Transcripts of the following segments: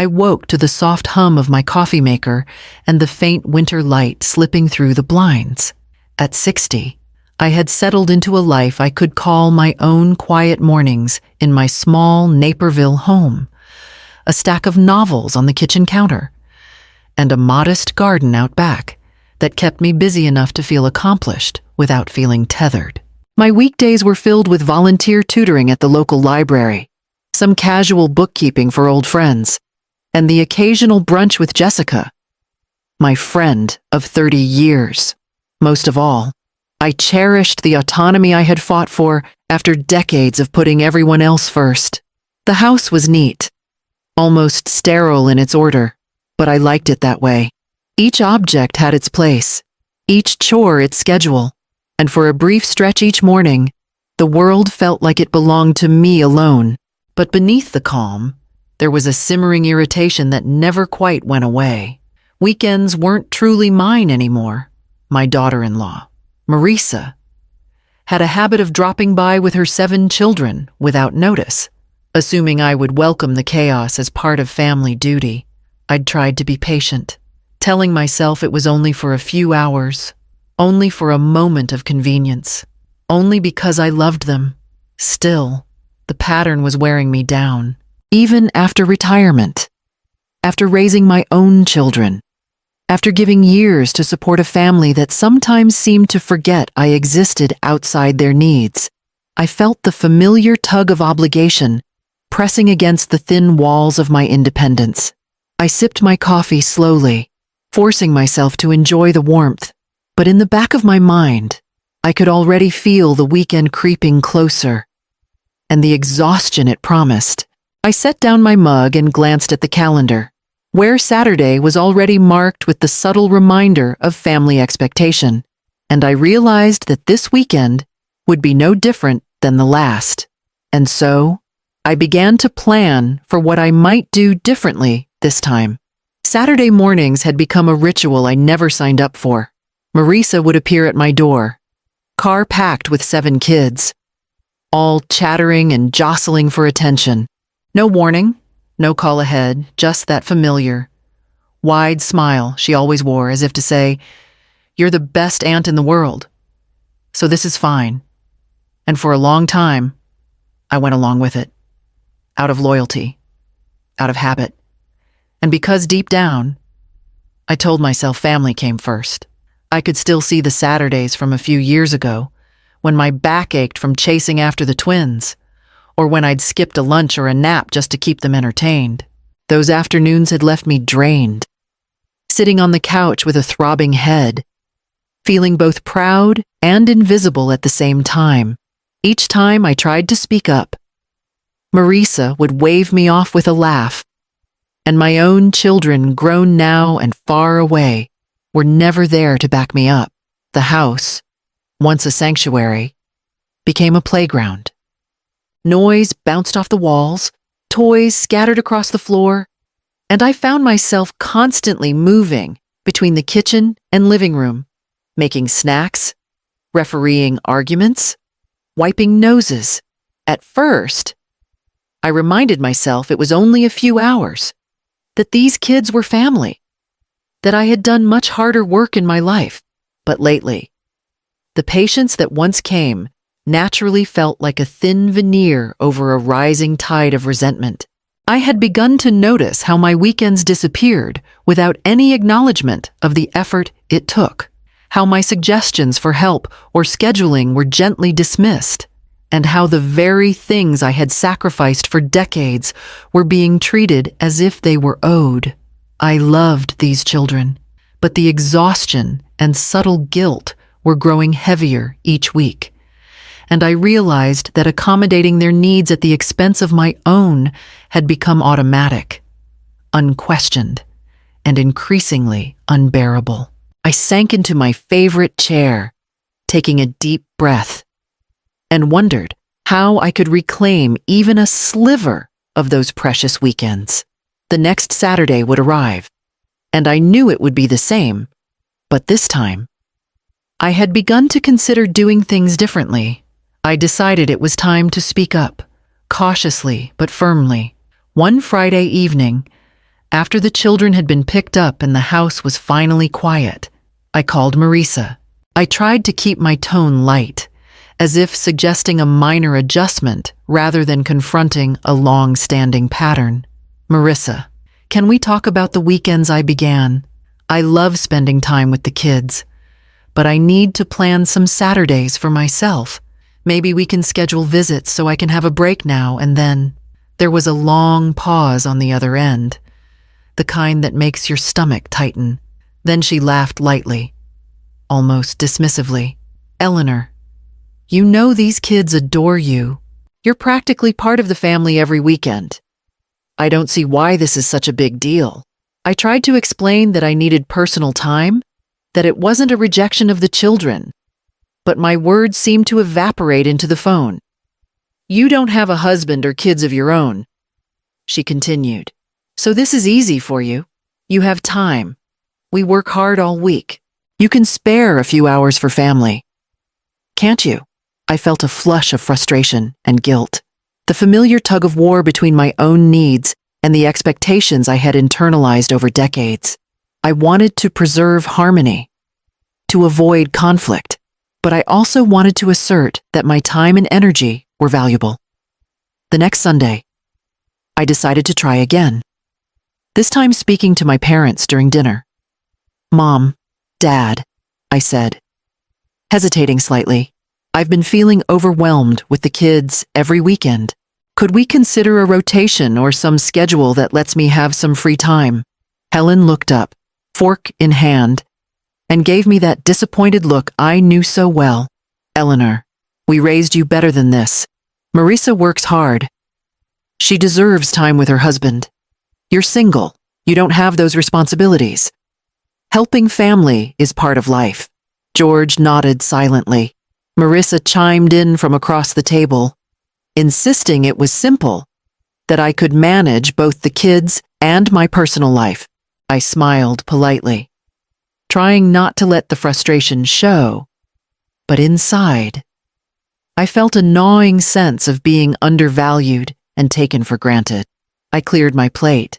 I woke to the soft hum of my coffee maker and the faint winter light slipping through the blinds. At 60, I had settled into a life I could call my own quiet mornings in my small Naperville home, a stack of novels on the kitchen counter, and a modest garden out back that kept me busy enough to feel accomplished without feeling tethered. My weekdays were filled with volunteer tutoring at the local library, some casual bookkeeping for old friends, and the occasional brunch with Jessica, my friend of 30 years. Most of all, I cherished the autonomy I had fought for after decades of putting everyone else first. The house was neat, almost sterile in its order, but I liked it that way. Each object had its place, each chore its schedule, and for a brief stretch each morning, the world felt like it belonged to me alone. But beneath the calm, there was a simmering irritation that never quite went away. Weekends weren't truly mine anymore. My daughter-in-law, Marisa, had a habit of dropping by with her 7 children without notice, assuming I would welcome the chaos as part of family duty. I'd tried to be patient, telling myself it was only for a few hours, only for a moment of convenience, only because I loved them. Still, the pattern was wearing me down. Even after retirement, after raising my own children, after giving years to support a family that sometimes seemed to forget I existed outside their needs, I felt the familiar tug of obligation pressing against the thin walls of my independence. I sipped my coffee slowly, forcing myself to enjoy the warmth, but in the back of my mind, I could already feel the weekend creeping closer, and the exhaustion it promised. I set down my mug and glanced at the calendar, where Saturday was already marked with the subtle reminder of family expectation, and I realized that this weekend would be no different than the last. And so, I began to plan for what I might do differently this time. Saturday mornings had become a ritual I never signed up for. Marisa would appear at my door, car packed with 7 kids, all chattering and jostling for attention. No warning, no call ahead, just that familiar, wide smile she always wore as if to say, "You're the best aunt in the world, so this is fine." And for a long time, I went along with it, out of loyalty, out of habit. And because deep down, I told myself family came first. I could still see the Saturdays from a few years ago, when my back ached from chasing after the twins, or when I'd skipped a lunch or a nap just to keep them entertained. Those afternoons had left me drained, sitting on the couch with a throbbing head, feeling both proud and invisible at the same time. Each time I tried to speak up, Marisa would wave me off with a laugh, and my own children, grown now and far away, were never there to back me up. The house, once a sanctuary, became a playground. Noise bounced off the walls, toys scattered across the floor, and I found myself constantly moving between the kitchen and living room, making snacks, refereeing arguments, wiping noses. At first, I reminded myself it was only a few hours, that these kids were family, that I had done much harder work in my life. But lately, the patience that once came naturally felt like a thin veneer over a rising tide of resentment. I had begun to notice how my weekends disappeared without any acknowledgement of the effort it took, how my suggestions for help or scheduling were gently dismissed, and how the very things I had sacrificed for decades were being treated as if they were owed. I loved these children, but the exhaustion and subtle guilt were growing heavier each week. And I realized that accommodating their needs at the expense of my own had become automatic, unquestioned, and increasingly unbearable. I sank into my favorite chair, taking a deep breath, and wondered how I could reclaim even a sliver of those precious weekends. The next Saturday would arrive, and I knew it would be the same, but this time, I had begun to consider doing things differently. I decided it was time to speak up, cautiously but firmly. One Friday evening, After the children had been picked up and the house was finally quiet, I called Marisa. I tried to keep my tone light, as if suggesting a minor adjustment rather than confronting a long-standing pattern. Marisa, can we talk about the weekends I began? I love spending time with the kids, but I need to plan some Saturdays for myself. Maybe we can schedule visits so I can have a break now and then. There was a long pause on the other end, the kind that makes your stomach tighten. Then she laughed lightly, almost dismissively. Eleanor, you know these kids adore you. You're practically part of the family every weekend. I don't see why this is such a big deal. I tried to explain that I needed personal time, that it wasn't a rejection of the children, but my words seemed to evaporate into the phone. You don't have a husband or kids of your own, she continued. So this is easy for you. You have time. We work hard all week. You can spare a few hours for family. Can't you? I felt a flush of frustration and guilt, the familiar tug-of-war between my own needs and the expectations I had internalized over decades. I wanted to preserve harmony, to avoid conflict, but I also wanted to assert that my time and energy were valuable. The next Sunday, I decided to try again, this time speaking to my parents during dinner. Mom, Dad, I said, hesitating slightly. I've been feeling overwhelmed with the kids every weekend. Could we consider a rotation or some schedule that lets me have some free time? Helen looked up, fork in hand, and gave me that disappointed look I knew so well. Eleanor, we raised you better than this. Marisa works hard. She deserves time with her husband. You're single. You don't have those responsibilities. Helping family is part of life. George nodded silently. Marisa chimed in from across the table, insisting it was simple, that I could manage both the kids and my personal life. I smiled politely, trying not to let the frustration show, but inside, I felt a gnawing sense of being undervalued and taken for granted. I cleared my plate,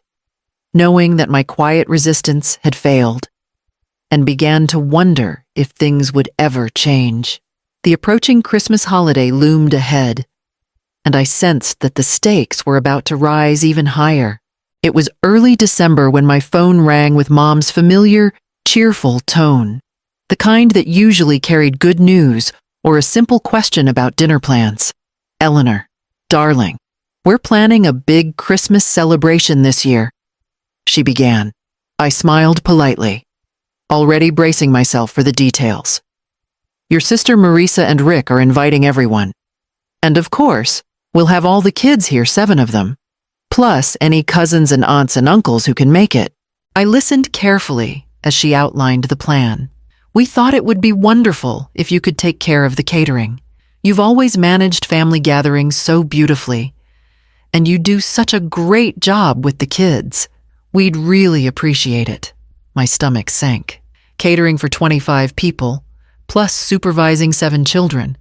knowing that my quiet resistance had failed, and began to wonder if things would ever change. The approaching Christmas holiday loomed ahead, and I sensed that the stakes were about to rise even higher. It was early December when my phone rang with Mom's familiar, cheerful tone, the kind that usually carried good news or a simple question about dinner plans. Eleanor, darling, we're planning a big Christmas celebration this year, she began. I smiled politely, already bracing myself for the details. Your sister Marisa and Rick are inviting everyone. And of course, we'll have all the kids here, 7 of them, plus any cousins and aunts and uncles who can make it. I listened carefully as she outlined the plan. We thought it would be wonderful if you could take care of the catering. You've always managed family gatherings so beautifully, and you do such a great job with the kids. We'd really appreciate it. My stomach sank. Catering for 25 people, plus supervising 7 children.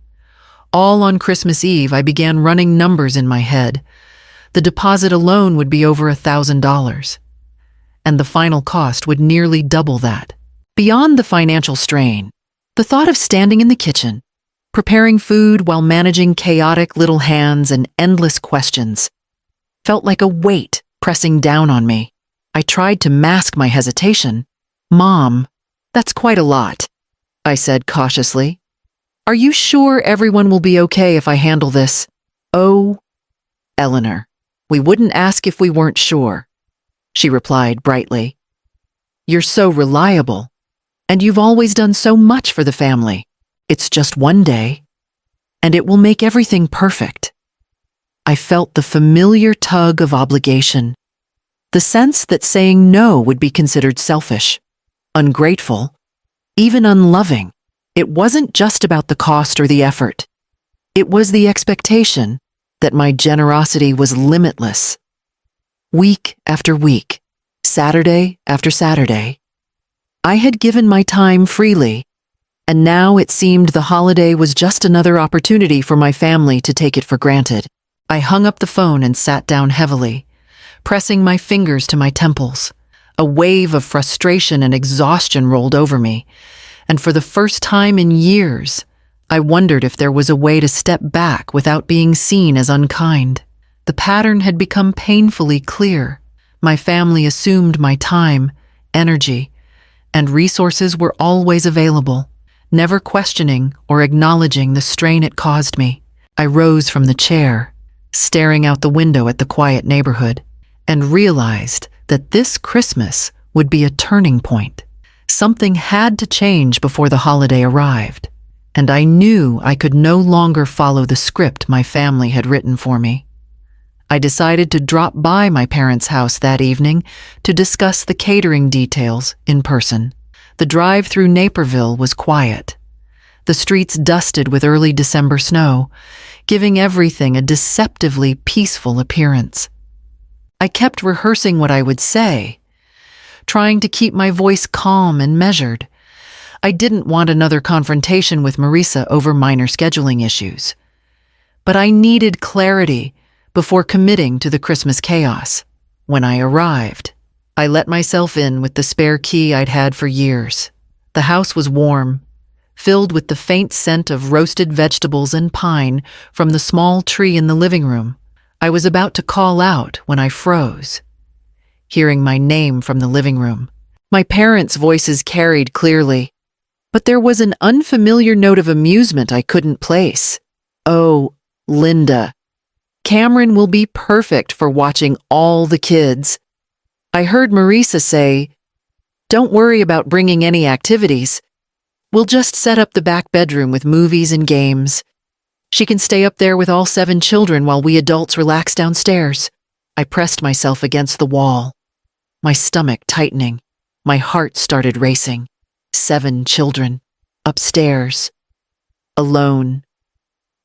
All on Christmas Eve, I began running numbers in my head. The deposit alone would be over $1,000, and the final cost would nearly double that. Beyond the financial strain, the thought of standing in the kitchen, preparing food while managing chaotic little hands and endless questions, felt like a weight pressing down on me. I tried to mask my hesitation. Mom, that's quite a lot, I said cautiously. Are you sure everyone will be okay if I handle this? Oh, Eleanor, we wouldn't ask if we weren't sure, she replied brightly. You're so reliable, and you've always done so much for the family. It's just one day, and it will make everything perfect. I felt the familiar tug of obligation, the sense that saying no would be considered selfish, ungrateful, even unloving. It wasn't just about the cost or the effort. It was the expectation that my generosity was limitless. Week after week, Saturday after Saturday, I had given my time freely, and now it seemed the holiday was just another opportunity for my family to take it for granted. I hung up the phone and sat down heavily, pressing my fingers to my temples. A wave of frustration and exhaustion rolled over me, and for the first time in years, I wondered if there was a way to step back without being seen as unkind. The pattern had become painfully clear. My family assumed my time, energy, and resources were always available, never questioning or acknowledging the strain it caused me. I rose from the chair, staring out the window at the quiet neighborhood, and realized that this Christmas would be a turning point. Something had to change before the holiday arrived, and I knew I could no longer follow the script my family had written for me. I decided to drop by my parents' house that evening to discuss the catering details in person. The drive through Naperville was quiet, the streets dusted with early December snow, giving everything a deceptively peaceful appearance. I kept rehearsing what I would say, trying to keep my voice calm and measured. I didn't want another confrontation with Marisa over minor scheduling issues. But I needed clarity before committing to the Christmas chaos. When I arrived, I let myself in with the spare key I'd had for years. The house was warm, filled with the faint scent of roasted vegetables and pine from the small tree in the living room. I was about to call out when I froze, hearing my name from the living room. My parents' voices carried clearly, but there was an unfamiliar note of amusement I couldn't place. "Oh, Linda. Cameron will be perfect for watching all the kids." I heard Marisa say, "Don't worry about bringing any activities. We'll just set up the back bedroom with movies and games. She can stay up there with all 7 children while we adults relax downstairs." I pressed myself against the wall, my stomach tightening. My heart started racing. 7 children, upstairs, alone,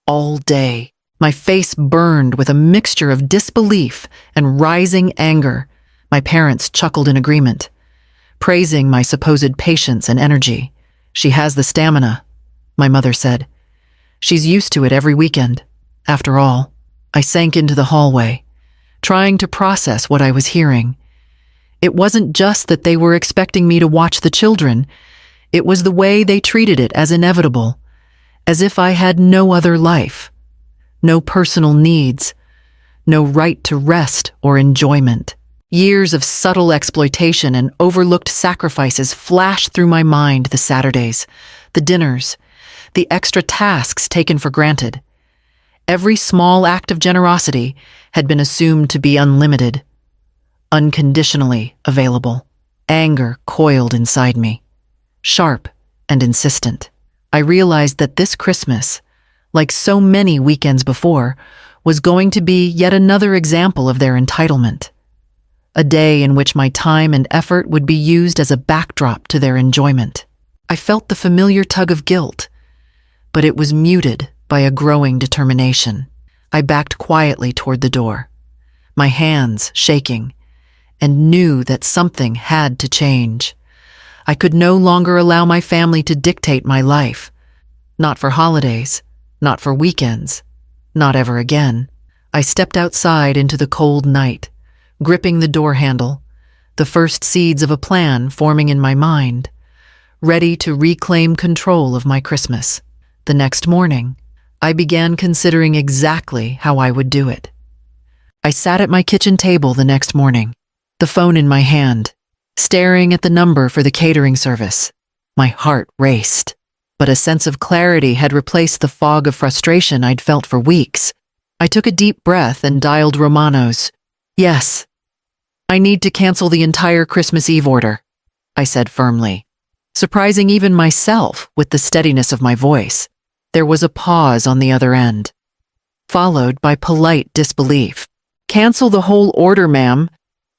all day. My face burned with a mixture of disbelief and rising anger. My parents chuckled in agreement, praising my supposed patience and energy. "She has the stamina," my mother said. "She's used to it every weekend." After all, I sank into the hallway, trying to process what I was hearing. It wasn't just that they were expecting me to watch the children. It was the way they treated it as inevitable, as if I had no other life, no personal needs, no right to rest or enjoyment. Years of subtle exploitation and overlooked sacrifices flashed through my mind: the Saturdays, the dinners, the extra tasks taken for granted. Every small act of generosity had been assumed to be unlimited, unconditionally available. Anger coiled inside me, sharp and insistent. I realized that this Christmas, like so many weekends before, was going to be yet another example of their entitlement. A day in which my time and effort would be used as a backdrop to their enjoyment. I felt the familiar tug of guilt, but it was muted by a growing determination. I backed quietly toward the door, my hands shaking, and knew that something had to change. I could no longer allow my family to dictate my life. Not for holidays, not for weekends, not ever again. I stepped outside into the cold night, gripping the door handle, the first seeds of a plan forming in my mind, ready to reclaim control of my Christmas. The next morning, I began considering exactly how I would do it. I sat at my kitchen table the next morning, the phone in my hand, staring at the number for the catering service. My heart raced, but a sense of clarity had replaced the fog of frustration I'd felt for weeks. I took a deep breath and dialed Romano's. "Yes, I need to cancel the entire Christmas Eve order," I said firmly, surprising even myself with the steadiness of my voice. There was a pause on the other end, followed by polite disbelief. "Cancel the whole order, ma'am.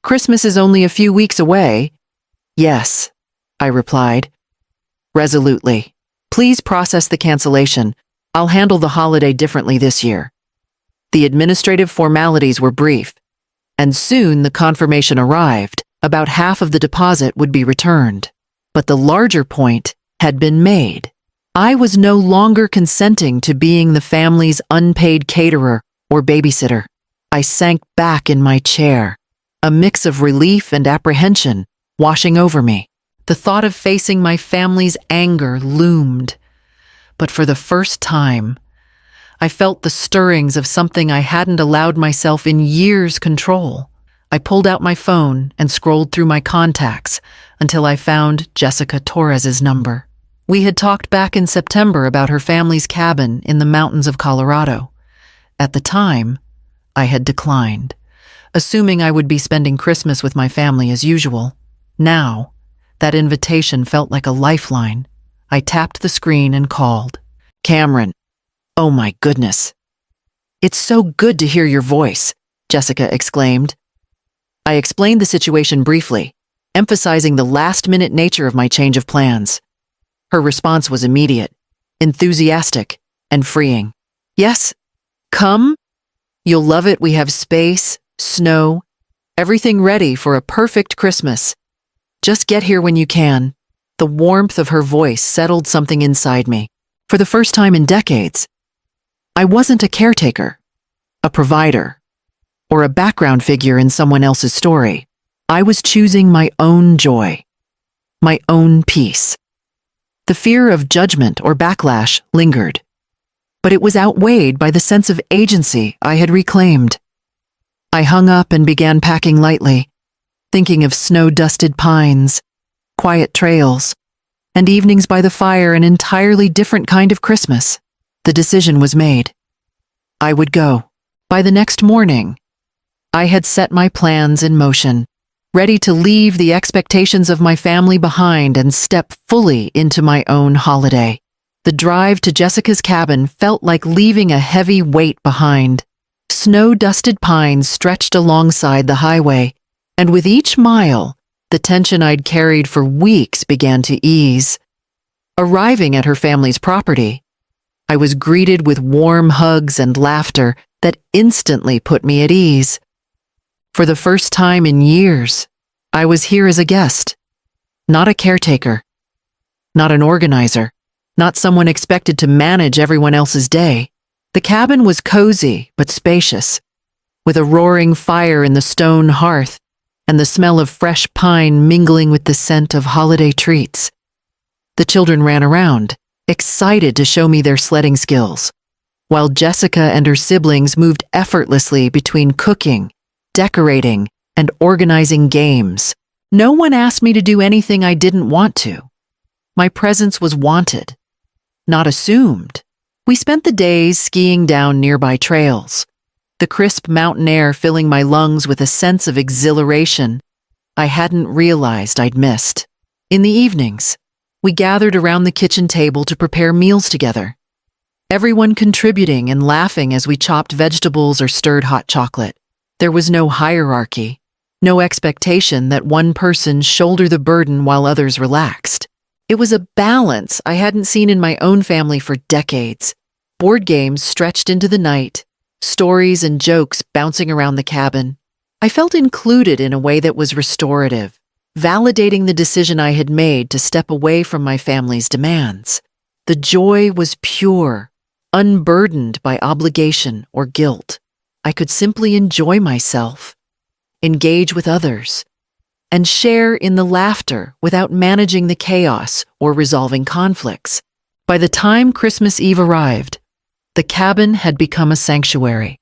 Christmas is only a few weeks away." "Yes," I replied, resolutely. "Please process the cancellation. I'll handle the holiday differently this year." The administrative formalities were brief, and soon the confirmation arrived. About half of the deposit would be returned. But the larger point had been made. I was no longer consenting to being the family's unpaid caterer or babysitter. I sank back in my chair, a mix of relief and apprehension washing over me. The thought of facing my family's anger loomed, but for the first time, I felt the stirrings of something I hadn't allowed myself in years control. I pulled out my phone and scrolled through my contacts until I found Jessica Torres's number. We had talked back in September about her family's cabin in the mountains of Colorado. At the time, I had declined, assuming I would be spending Christmas with my family as usual. Now, that invitation felt like a lifeline. I tapped the screen and called. "Cameron, oh my goodness. It's so good to hear your voice," Jessica exclaimed. I explained the situation briefly, emphasizing the last-minute nature of my change of plans. Her response was immediate, enthusiastic, and freeing. "Yes, come. You'll love it. We have space, snow, everything ready for a perfect Christmas. Just get here when you can." The warmth of her voice settled something inside me. For the first time in decades, I wasn't a caretaker, a provider, or a background figure in someone else's story. I was choosing my own joy, my own peace. The fear of judgment or backlash lingered, but it was outweighed by the sense of agency I had reclaimed. I hung up and began packing lightly, thinking of snow-dusted pines, quiet trails, and evenings by the fire, an entirely different kind of Christmas. The decision was made. I would go. By the next morning, I had set my plans in motion, ready to leave the expectations of my family behind and step fully into my own holiday. The drive to Jessica's cabin felt like leaving a heavy weight behind. Snow-dusted pines stretched alongside the highway, and with each mile, the tension I'd carried for weeks began to ease. Arriving at her family's property, I was greeted with warm hugs and laughter that instantly put me at ease. For the first time in years, I was here as a guest, not a caretaker, not an organizer, not someone expected to manage everyone else's day. The cabin was cozy but spacious, with a roaring fire in the stone hearth and the smell of fresh pine mingling with the scent of holiday treats. The children ran around, excited to show me their sledding skills, while Jessica and her siblings moved effortlessly between cooking, decorating, and organizing games. No one asked me to do anything I didn't want to. My presence was wanted, not assumed. We spent the days skiing down nearby trails, the crisp mountain air filling my lungs with a sense of exhilaration I hadn't realized I'd missed. In the evenings, we gathered around the kitchen table to prepare meals together, everyone contributing and laughing as we chopped vegetables or stirred hot chocolate. There was no hierarchy, no expectation that one person shoulder the burden while others relaxed. It was a balance I hadn't seen in my own family for decades. Board games stretched into the night, stories and jokes bouncing around the cabin. I felt included in a way that was restorative, validating the decision I had made to step away from my family's demands. The joy was pure, unburdened by obligation or guilt. I could simply enjoy myself, engage with others, and share in the laughter without managing the chaos or resolving conflicts. By the time Christmas Eve arrived, the cabin had become a sanctuary,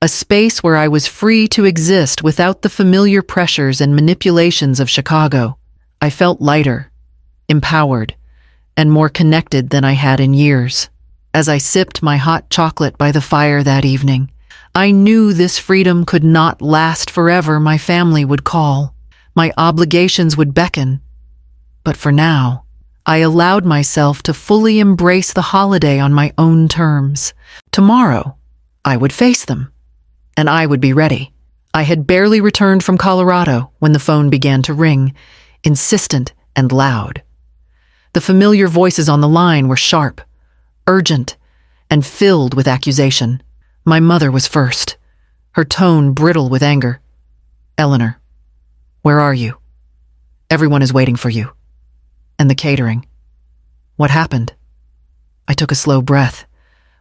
a space where I was free to exist without the familiar pressures and manipulations of Chicago. I felt lighter, empowered, and more connected than I had in years. As I sipped my hot chocolate by the fire that evening, I knew this freedom could not last forever. My family would call, my obligations would beckon. But for now, I allowed myself to fully embrace the holiday on my own terms. Tomorrow, I would face them, and I would be ready. I had barely returned from Colorado when the phone began to ring, insistent and loud. The familiar voices on the line were sharp, urgent, and filled with accusation. My mother was first, her tone brittle with anger. "Eleanor, where are you? Everyone is waiting for you. And the catering. What happened?" I took a slow breath,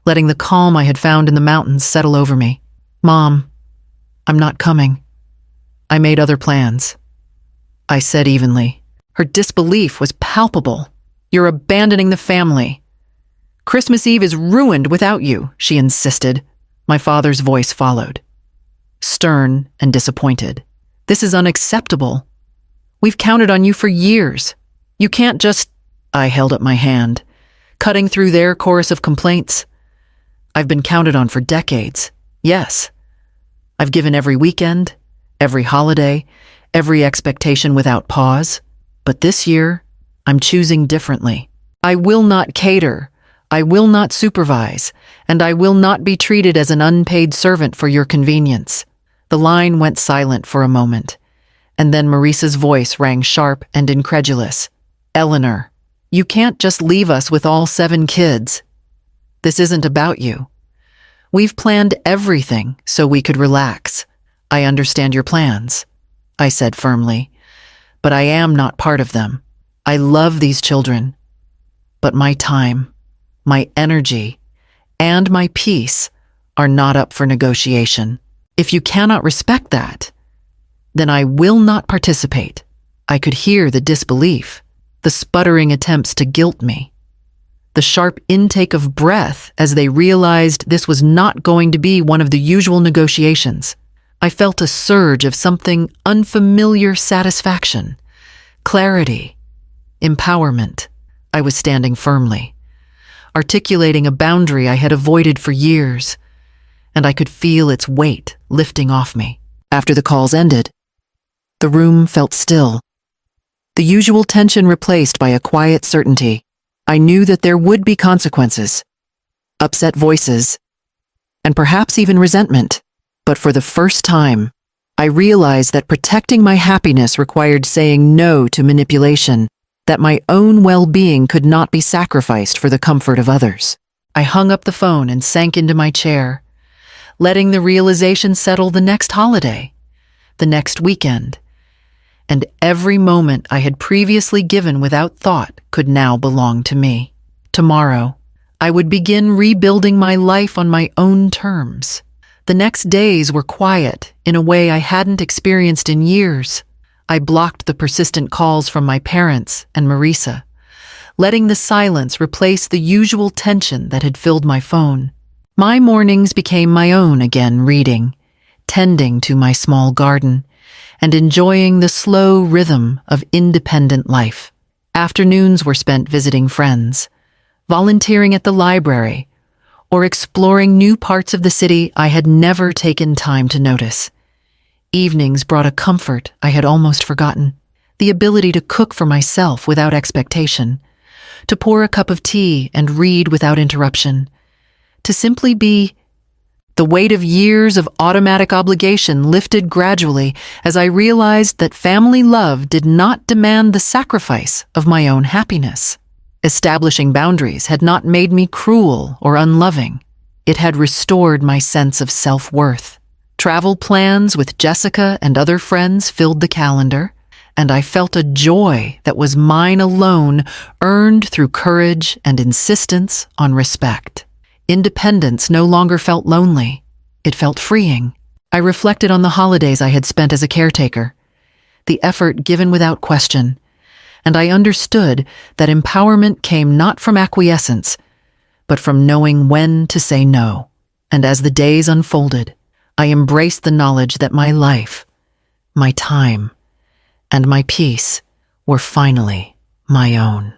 letting the calm I had found in the mountains settle over me. "Mom, I'm not coming. I made other plans, I said evenly. Her disbelief was palpable. You're abandoning the family. Christmas Eve is ruined without you, she insisted. My father's voice followed, stern and disappointed. This is unacceptable. We've counted on you for years. You can't just— I held up my hand, cutting through their chorus of complaints. I've been counted on for decades. Yes. I've given every weekend, every holiday, every expectation without pause. But this year, I'm choosing differently. I will not cater, I will not supervise, and I will not be treated as an unpaid servant for your convenience. The line went silent for a moment, and then Maurice's voice rang sharp and incredulous. Eleanor, you can't just leave us with all 7 kids. This isn't about you. We've planned everything so we could relax. I understand your plans, I said firmly, but I am not part of them. I love these children, but my time, my energy, and my peace are not up for negotiation. If you cannot respect that, then I will not participate. I could hear the disbelief, the sputtering attempts to guilt me, the sharp intake of breath as they realized this was not going to be one of the usual negotiations. I felt a surge of something unfamiliar satisfaction, clarity, empowerment. I was standing firmly, articulating a boundary I had avoided for years, and I could feel its weight lifting off me. After the calls ended, the room felt still, the usual tension replaced by a quiet certainty. I knew that there would be consequences, upset voices, and perhaps even resentment. But for the first time, I realized that protecting my happiness required saying no to manipulation, that my own well-being could not be sacrificed for the comfort of others. I hung up the phone and sank into my chair, letting the realization settle the next holiday, the next weekend, and every moment I had previously given without thought could now belong to me. Tomorrow, I would begin rebuilding my life on my own terms. The next days were quiet in a way I hadn't experienced in years. I blocked the persistent calls from my parents and Marisa, letting the silence replace the usual tension that had filled my phone. My mornings became my own again, reading, tending to my small garden, and enjoying the slow rhythm of independent life. Afternoons were spent visiting friends, volunteering at the library, or exploring new parts of the city I had never taken time to notice. Evenings brought a comfort I had almost forgotten, the ability to cook for myself without expectation, to pour a cup of tea and read without interruption, to simply be. The weight of years of automatic obligation lifted gradually as I realized that family love did not demand the sacrifice of my own happiness. Establishing boundaries had not made me cruel or unloving. It had restored my sense of self-worth. Travel plans with Jessica and other friends filled the calendar, and I felt a joy that was mine alone, earned through courage and insistence on respect. Independence no longer felt lonely. It felt freeing. I reflected on the holidays I had spent as a caretaker, the effort given without question, and I understood that empowerment came not from acquiescence, but from knowing when to say no. And as the days unfolded, I embraced the knowledge that my life, my time, and my peace were finally my own.